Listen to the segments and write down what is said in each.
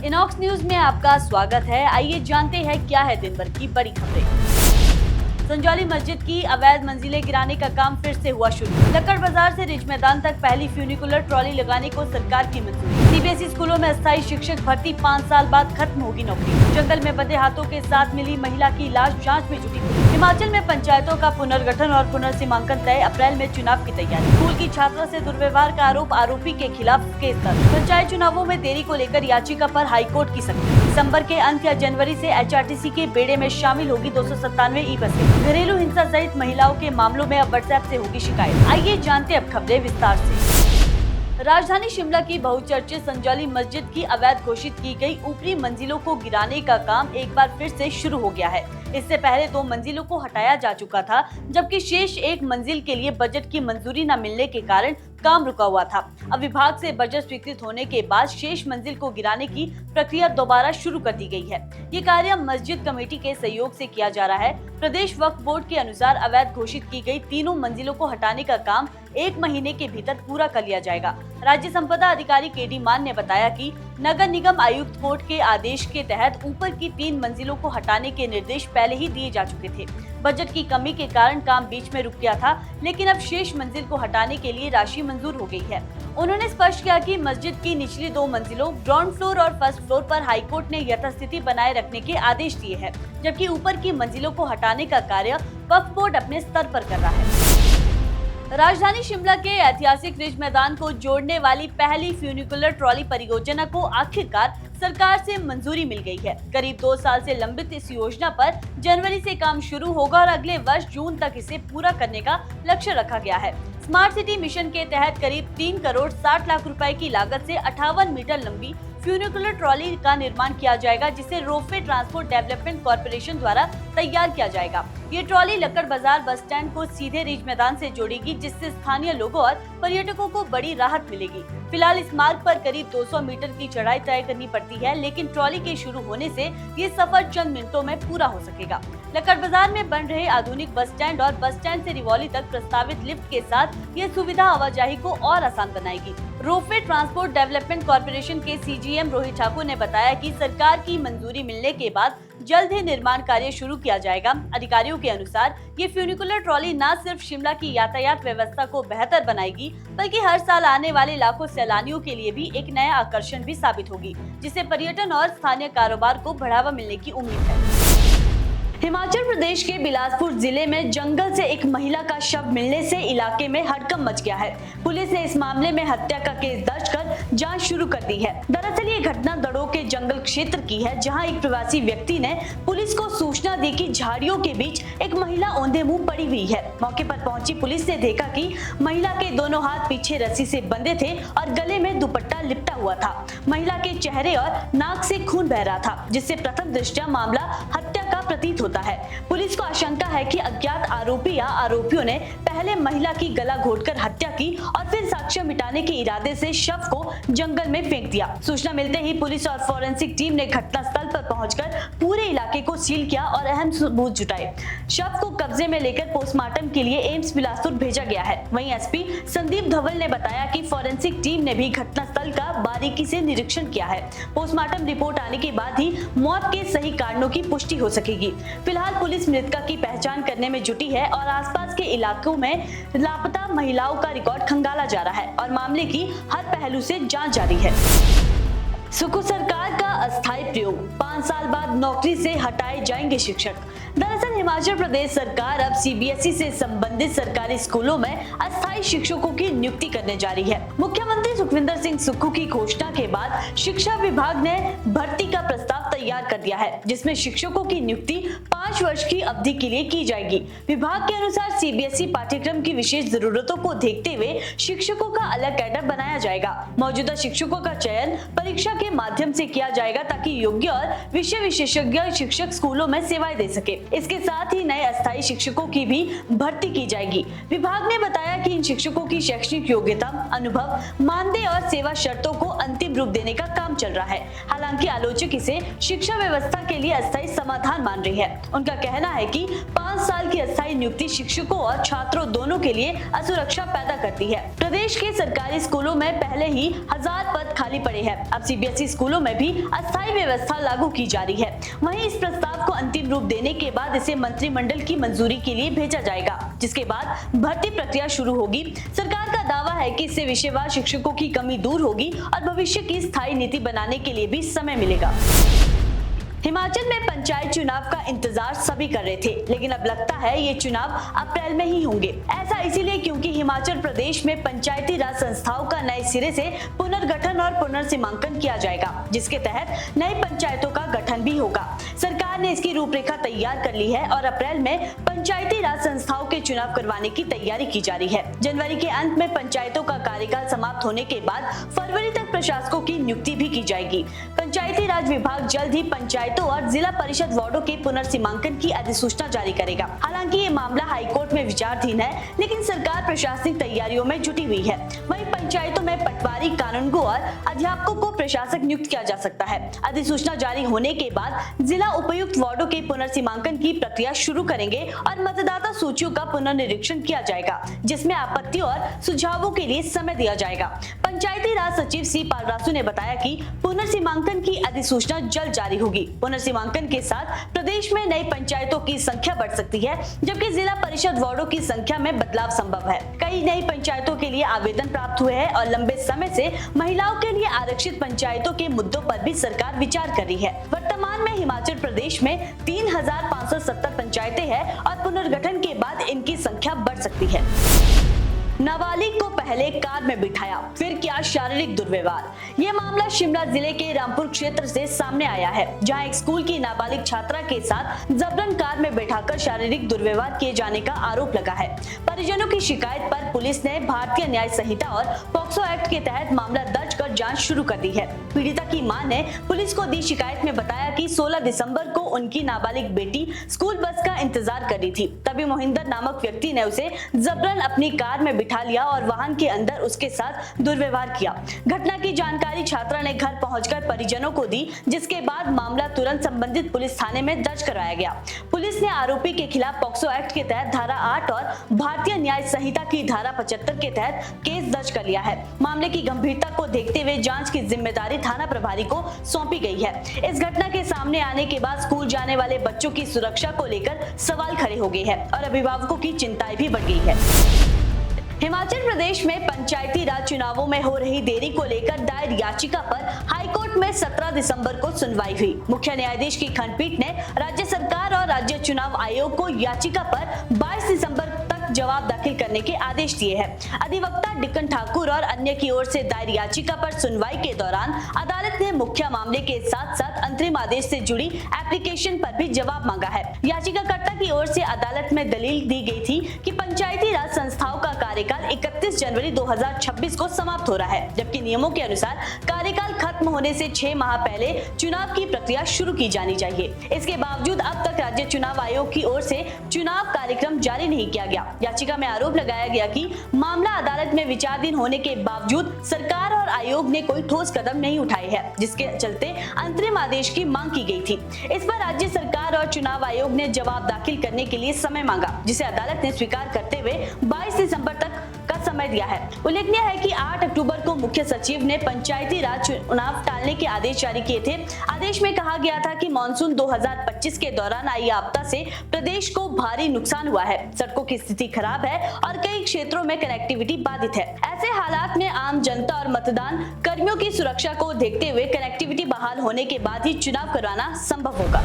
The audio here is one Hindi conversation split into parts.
इनॉक्स न्यूज में आपका स्वागत है। आइए जानते हैं क्या है दिन भर की बड़ी खबरें। संजौली मस्जिद की अवैध मंजिलें गिराने का काम फिर से हुआ शुरू। लक्कड़ बाजार से रिज मैदान तक पहली फ्यूनिकुलर ट्रॉली लगाने को सरकार की मंजूरी। सीबीएसई स्कूलों में अस्थायी शिक्षक भर्ती 5 साल बाद खत्म होगी नौकरी। जंगल में बंधे हाथों के साथ मिली महिला की लाश जांच में जुटी। हिमाचल में पंचायतों का पुनर्गठन और पुनर्सीमांकन तय। अप्रैल में चुनाव की तैयारी। स्कूल की छात्रा से दुर्व्यवहार का आरोप, आरोपी के खिलाफ केस दर्ज। पंचायत चुनावों में देरी को लेकर याचिका पर हाईकोर्ट की सख्ती। दिसंबर के अंत या जनवरी से एचआरटीसी के बेड़े में शामिल होगी 297 ई बसें। घरेलू हिंसा सहित महिलाओं के मामलों में अब व्हाट्सएप से होगी शिकायत। आइए जानते अब खबरें विस्तार से। राजधानी शिमला की बहुचर्चित संजौली मस्जिद की अवैध घोषित की गई ऊपरी मंजिलों को गिराने का काम एक बार फिर से शुरू हो गया है। इससे पहले 2 मंजिलों को हटाया जा चुका था, जबकि शेष 1 मंजिल के लिए बजट की मंजूरी न मिलने के कारण काम रुका हुआ था। अब विभाग से बजट स्वीकृत होने के बाद शेष मंजिल को गिराने की प्रक्रिया दोबारा शुरू कर दी गई है। ये कार्य मस्जिद कमेटी के सहयोग से किया जा रहा है। प्रदेश वक्फ बोर्ड के अनुसार अवैध घोषित की गई तीनों मंजिलों को हटाने का काम 1 महीने के भीतर पूरा कर लिया जाएगा। राज्य संपदा अधिकारी केडी मान ने बताया कि नगर निगम आयुक्त कोर्ट के आदेश के तहत ऊपर की 3 मंजिलों को हटाने के निर्देश पहले ही दिए जा चुके थे। बजट की कमी के कारण काम बीच में रुक गया था, लेकिन अब शेष मंजिल को हटाने के लिए राशि मंजूर हो गई है। उन्होंने स्पष्ट किया कि मस्जिद की निचली 2 मंजिलों ग्राउंड फ्लोर और फर्स्ट फ्लोर पर हाईकोर्ट ने यथास्थिति बनाए रखने के आदेश दिए हैं, जबकि ऊपर की मंजिलों को हटाने का कार्य वक्फ बोर्ड अपने स्तर पर कर रहा है। राजधानी शिमला के ऐतिहासिक रिज मैदान को जोड़ने वाली पहली फ्यूनिकुलर ट्रॉली परियोजना को आखिरकार सरकार से मंजूरी मिल गई है। करीब 2 साल से लंबित इस योजना पर जनवरी से काम शुरू होगा और अगले वर्ष जून तक इसे पूरा करने का लक्ष्य रखा गया है। स्मार्ट सिटी मिशन के तहत करीब 3 करोड़ 60 लाख रुपए की लागत से 58 मीटर लंबी फ्यूनिकुलर ट्रॉली का निर्माण किया जाएगा, जिसे रोपवे ट्रांसपोर्ट डेवलपमेंट कॉर्पोरेशन द्वारा तैयार किया जाएगा। ये ट्रॉली लक्कड़ बाजार बस स्टैंड को सीधे रिज मैदान से जोड़ेगी, जिससे स्थानीय लोगों और पर्यटकों को बड़ी राहत मिलेगी। फिलहाल इस मार्ग पर करीब 200 मीटर की चढ़ाई तय करनी पड़ती है, लेकिन ट्रॉली के शुरू होने से ये सफर चंद मिनटों में पूरा हो सकेगा। लक्कड़ बाजार में बन रहे आधुनिक बस स्टैंड और बस स्टैंड से रिवॉली तक प्रस्तावित लिफ्ट के साथ ये सुविधा आवाजाही को और आसान बनाएगी। रोपवे ट्रांसपोर्ट डेवलपमेंट कॉर्पोरेशन के सीजीएम रोहित ठाकुर ने बताया कि सरकार की मंजूरी मिलने के बाद जल्द ही निर्माण कार्य शुरू किया जाएगा। अधिकारियों के अनुसार ये फ्यूनिकुलर ट्रॉली न सिर्फ शिमला की यातायात व्यवस्था को बेहतर बनाएगी, बल्कि हर साल आने वाले लाखों सैलानियों के लिए भी एक नया आकर्षण भी साबित होगी, जिससे पर्यटन और स्थानीय कारोबार को बढ़ावा मिलने की उम्मीद है। हिमाचल प्रदेश के बिलासपुर जिले में जंगल से एक महिला का शव मिलने से इलाके में हड़कंप मच गया है। पुलिस ने इस मामले में हत्या का केस दर्ज कर जांच शुरू कर दी है। दरअसल ये घटना दड़ों के जंगल क्षेत्र की है, जहां एक प्रवासी व्यक्ति ने पुलिस को सूचना दी कि झाड़ियों के बीच एक महिला औंधे मुंह पड़ी हुई है। मौके पर पहुंची पुलिस ने देखा कि महिला के दोनों हाथ पीछे रस्सी से बंधे थे और गले में दुपट्टा लिपटा हुआ था। महिला के चेहरे और नाक से खून बह रहा था, जिससे प्रथम दृष्टया मामला हत्या का प्रतीत होता है। पुलिस को आशंका है कि अज्ञात आरोपी या आरोपियों ने पहले महिला की गला घोंटकर हत्या की और फिर साक्ष्य मिटाने के इरादे से शव को जंगल में फेंक दिया। सूचना मिलते ही पुलिस और फॉरेंसिक टीम ने घटनास्थल पर पहुंचकर पूरे इलाके को सील किया और अहम सबूत जुटाए। शव को कब्जे में लेकर पोस्टमार्टम के लिए एम्स बिलासपुर भेजा गया है। वहीं एसपी संदीप धवल ने बताया कि फॉरेंसिक टीम ने भी घटनास्थल का बारीकी से निरीक्षण किया है। पोस्टमार्टम रिपोर्ट आने के बाद ही मौत के सही कारणों की पुष्टि हो सकेगी। फिलहाल पुलिस मृतका की पहचान करने में जुटी है और आसपास के इलाकों में लापता महिलाओं का रिकॉर्ड खंगाला जा रहा है और मामले की हर पहलू से जांच जारी है। सुक्खू सरकार का अस्थायी प्रयोग, 5 साल बाद नौकरी से हटाए जाएंगे शिक्षक। दरअसल हिमाचल प्रदेश सरकार अब सीबीएसई से संबंधित सरकारी स्कूलों में अस्थायी शिक्षकों की नियुक्ति करने जा रही है। मुख्यमंत्री सुखविंदर सिंह सुक्खू की घोषणा के बाद शिक्षा विभाग ने भर्ती का प्रस्ताव तैयार कर दिया है, जिसमें शिक्षकों की नियुक्ति 5 वर्ष की अवधि के लिए की जाएगी। विभाग के अनुसार सीबीएसई पाठ्यक्रम की विशेष जरूरतों को देखते हुए शिक्षकों का अलग कैडर बनाया जाएगा। मौजूदा शिक्षकों का चयन परीक्षा के माध्यम से किया जाएगा, ताकि योग्य और विषय विशेषज्ञ शिक्षक स्कूलों में सेवाएं दे सके। इसके साथ ही नए अस्थायी शिक्षकों की भी भर्ती की जाएगी। विभाग ने बताया कि इन शिक्षकों की शैक्षणिक योग्यता, अनुभव, मानदेय और सेवा शर्तों को अंतिम रूप देने का काम चल रहा है। हालांकि आलोचक इसे शिक्षा व्यवस्था के लिए अस्थायी समाधान मान रही है। उनका कहना है कि 5 साल की अस्थायी नियुक्ति शिक्षकों और छात्रों दोनों के लिए असुरक्षा पैदा करती है। प्रदेश के सरकारी स्कूलों में पहले ही 1000 पद पद खाली पड़े हैं। अब सीबीएसई स्कूलों में भी अस्थायी व्यवस्था लागू की जा रही है। वहीं इस प्रस्ताव को अंतिम रूप देने के बाद इसे मंत्रिमंडल की मंजूरी के लिए भेजा जाएगा, जिसके बाद भर्ती प्रक्रिया शुरू होगी। सरकार का दावा है कि इससे विषयवार शिक्षकों की कमी दूर होगी और भविष्य की स्थायी नीति बनाने के लिए भी समय मिलेगा। हिमाचल में पंचायत चुनाव का इंतजार सभी कर रहे थे, लेकिन अब लगता है ये चुनाव अप्रैल में ही होंगे। ऐसा इसीलिए क्योंकि हिमाचल प्रदेश में पंचायती राज संस्थाओं का नए सिरे से पुनर्गठन और पुनर्सीमांकन किया जाएगा, जिसके तहत नई पंचायतों का गठन भी होगा। सरकार ने इसकी रूपरेखा तैयार कर ली है और अप्रैल में पंचायती राज संस्थाओं के चुनाव करवाने की तैयारी की जा रही है। जनवरी के अंत में पंचायतों का कार्यकाल समाप्त होने के बाद फरवरी तक प्रशासकों की नियुक्ति भी की जाएगी। पंचायती राज विभाग जल्द ही पंचायतों और जिला परिषद वार्डों के पुनर्सीमांकन की अधिसूचना जारी करेगा। हालांकि ये मामला हाईकोर्ट में विचाराधीन है, लेकिन सरकार प्रशासनिक तैयारियों में जुटी हुई है। वहीं पंचायतों में पटवारी, कानूनगो और अध्यापकों को प्रशासक नियुक्त किया जा सकता है। अधिसूचना जारी होने के बाद जिला उपायुक्त वार्डों के पुनर्सीमांकन की प्रक्रिया शुरू करेंगे और मतदाता सूचियों का पुनर्निरीक्षण किया जाएगा, जिसमें आपत्ति और सुझावों के लिए समय दिया जाएगा। पंचायती राज सचिव सी पालरासु ने बताया कि पुनर्सीमांकन की अधिसूचना जल्द जारी होगी। पुनर्सीमांकन के साथ प्रदेश में नई पंचायतों की संख्या बढ़ सकती है, जबकि जिला परिषद वार्डों की संख्या में बदलाव संभव है। कई नई पंचायतों के लिए आवेदन प्राप्त हुए हैं और लंबे समय से महिलाओं के लिए आरक्षित पंचायतों के मुद्दों पर भी सरकार विचार कर रही है। वर्तमान में हिमाचल प्रदेश में 3,570 पंचायतें हैं और पुनर्गठन के बाद इनकी संख्या बढ़ सकती है। नाबालिग को पहले कार में बिठाया, फिर किया शारीरिक दुर्व्यवहार। यह मामला शिमला जिले के रामपुर क्षेत्र से सामने आया है, जहां एक स्कूल की नाबालिग छात्रा के साथ जबरन कार में बैठाकर शारीरिक दुर्व्यवहार किए जाने का आरोप लगा है। परिजनों की शिकायत पर पुलिस ने भारतीय न्याय संहिता और पॉक्सो एक्ट के तहत मामला दर्ज कर जांच शुरू कर दी है। पीड़िता की मां ने पुलिस को दी शिकायत में बताया कि 16 दिसंबर को उनकी नाबालिग बेटी स्कूल बस का इंतजार कर रही थी। तभी मोहिंदर नामक व्यक्ति ने उसे जबरन अपनी कार में बिठा लिया और वाहन के अंदर उसके साथ दुर्व्यवहार किया। घटना की जानकारी छात्रा ने घर पहुंचकर परिजनों को दी, जिसके बाद मामला तुरंत संबंधित पुलिस थाने में दर्ज करवाया गया। पुलिस ने आरोपी के खिलाफ पॉक्सो एक्ट के तहत धारा 8 और भारतीय न्याय संहिता की धारा 75 के तहत केस दर्ज कर लिया है। मामले की गंभीरता को देखते हुए जांच की जिम्मेदारी थाना प्रभारी को सौंपी गई है। इस घटना के सामने आने के बाद स्कूल जाने वाले बच्चों की सुरक्षा को लेकर सवाल खड़े हो गए हैं और अभिभावकों की चिंताएं भी बढ़ गई है। हिमाचल प्रदेश में पंचायती राज चुनावों में हो रही देरी को लेकर दायर याचिका पर हाईकोर्ट में 17 दिसंबर को सुनवाई हुई। मुख्य न्यायाधीश की खंडपीठ ने राज्य सरकार और राज्य चुनाव आयोग को याचिका पर 22 दिसंबर तक जवाब दाखिल करने के आदेश दिए हैं। अधिवक्ता डिकन ठाकुर और अन्य की ओर से दायर याचिका पर सुनवाई के दौरान अदालत ने मुख्य मामले के साथ साथ अंतरिम आदेश से जुड़ी एप्लीकेशन पर भी जवाब मांगा है। याचिकाकर्ता की ओर से अदालत में दलील दी गई थी कि पंचायती राज संस्थाओं का कार्यकाल 31 जनवरी 2026 को समाप्त हो रहा है, जबकि नियमों के अनुसार कार्यकाल खत्म होने से 6 माह पहले चुनाव की प्रक्रिया शुरू की जानी चाहिए। इसके बावजूद अब तक राज्य चुनाव आयोग की ओर से चुनाव कार्यक्रम जारी नहीं किया गया। याचिका में आरोप लगाया गया कि मामला अदालत में विचाराधीन होने के बावजूद सरकार और आयोग ने कोई ठोस कदम नहीं उठाए हैं, जिसके चलते अंतरिम आदेश की मांग की गई थी। इस पर राज्य सरकार और चुनाव आयोग ने जवाब दाखिल करने के लिए समय मांगा, जिसे अदालत ने स्वीकार करते हुए 22 दिसंबर तक का समय दिया है। उल्लेखनीय है कि 8 अक्टूबर को मुख्य सचिव ने पंचायती राज चुनाव टालने के आदेश जारी किए थे। आदेश में कहा गया था कि मानसून 2025 के दौरान आई आपदा से प्रदेश को भारी नुकसान हुआ है, सड़कों की स्थिति खराब है और कई क्षेत्रों में कनेक्टिविटी बाधित है। ऐसे हालात में आम जनता और मतदान कर्मियों की सुरक्षा को देखते हुए कनेक्टिविटी बहाल होने के बाद ही चुनाव करवाना संभव होगा।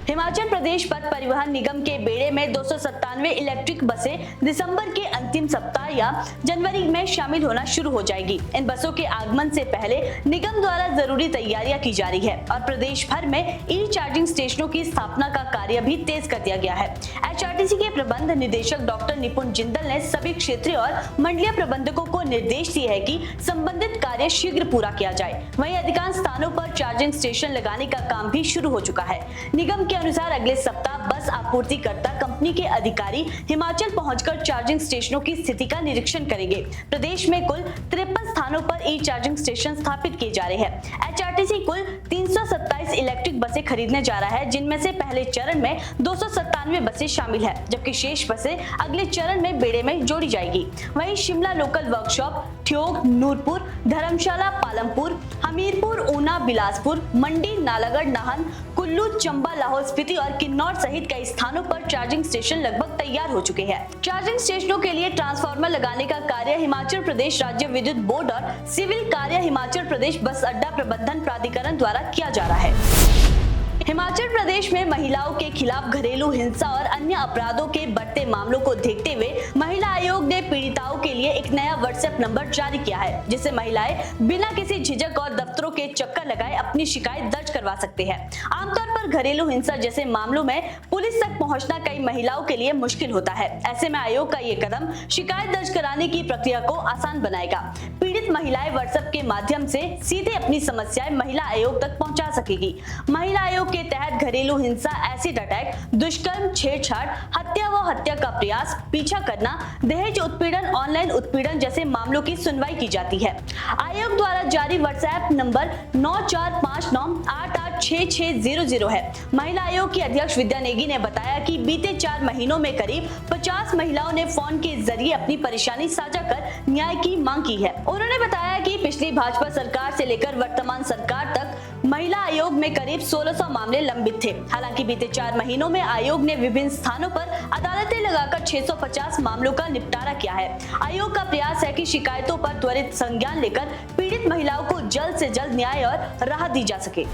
हिमाचल प्रदेश पथ परिवहन निगम के बेड़े में 297 इलेक्ट्रिक बसें दिसंबर के अंतिम सप्ताह या जनवरी में शामिल होना शुरू हो जाएगी। इन बसों के आगमन से पहले निगम द्वारा जरूरी तैयारियां की जा रही है और प्रदेश भर में ई चार्जिंग स्टेशनों की स्थापना का कार्य भी तेज कर दिया गया है। एचआरटीसी के प्रबंध निदेशक डॉक्टर निपुण जिंदल ने सभी क्षेत्रीय और मंडलीय प्रबंधकों को निर्देश दिए है कि संबंधित कार्य शीघ्र पूरा किया जाए। वहीं अधिकांश स्थानों पर चार्जिंग स्टेशन लगाने का काम भी शुरू हो चुका है। निगम के अनुसार अगले सप्ताह बस आपूर्तिकर्ता कंपनी के अधिकारी हिमाचल पहुंचकर चार्जिंग स्टेशनों की स्थिति का निरीक्षण करेंगे। प्रदेश में कुल 53 स्थानों पर ई चार्जिंग स्टेशन स्थापित किए जा रहे हैं। एचआरटीसी कुल 327 इलेक्ट्रिक बसें खरीदने जा रहा है, जिनमें से पहले चरण में 297 बसें शामिल है, जबकि शेष बसें अगले चरण में बेड़े में जोड़ी जाएगी। वहीं शिमला लोकल वर्कशॉप, ठियोग, नूरपुर, धर्मशाला, पालमपुर, हमीरपुर, ऊना, बिलासपुर, मंडी, नालागढ़, नाहन, कुल्लू, चंबा, लाहौल स्पीति और किन्नौर सहित कई स्थानों पर चार्जिंग स्टेशन लगभग तैयार हो चुके हैं। चार्जिंग स्टेशनों के लिए ट्रांसफार्मर लगाने का कार्य हिमाचल प्रदेश राज्य विद्युत बोर्ड और सिविल कार्य हिमाचल प्रदेश बस अड्डा प्रबंधन प्राधिकरण द्वारा किया जा रहा है। हिमाचल प्रदेश में महिलाओं के खिलाफ घरेलू हिंसा और अन्य अपराधों के बढ़ते मामलों को देखते हुए महिला आयोग ने पीड़िताओं के लिए एक नया व्हाट्सएप नंबर जारी किया है, जिससे महिलाएं बिना किसी झिझक और दफ्तरों के चक्कर लगाए अपनी शिकायत दर्ज करवा सकते हैं। आमतौर पर घरेलू हिंसा जैसे मामलों में पुलिस तक पहुंचना कई महिलाओं के लिए मुश्किल होता है। ऐसे में आयोग का ये कदम शिकायत दर्ज कराने की प्रक्रिया को आसान बनाएगा। पीड़ित महिलाएं व्हाट्सएप के माध्यम से सीधे अपनी समस्याएं महिला आयोग तक पहुंचा सकेगी। महिला आयोग के तहत घरेलू हिंसा, एसिड अटैक, दुष्कर्म, छेड़छाड़, हत्या व हत्या का प्रयास, पीछा करना, दहेज उत्पीड़न, ऑनलाइन उत्पीड़न जैसे मामलों की सुनवाई की जाती है। आयोग द्वारा जारी व्हाट्सएप नंबर 9459886600 है। महिला आयोग की अध्यक्ष विद्या नेगी ने बताया कि बीते 4 महीनों में करीब 50 महिलाओं ने फोन के जरिए अपनी परेशानी साझा कर न्याय की मांग की है। उन्होंने बताया कि पिछली भाजपा सरकार से लेकर वर्तमान सरकार तक महिला आयोग में करीब 1600 मामले लंबित थे। हालांकि बीते 4 महीनों में आयोग ने विभिन्न स्थानों पर अदालतें लगाकर 650 मामलों का निपटारा किया है। आयोग का प्रयास है कि शिकायतों पर त्वरित संज्ञान लेकर पीड़ित महिलाओं को जल्द से जल्द न्याय और राहत दी जा सके।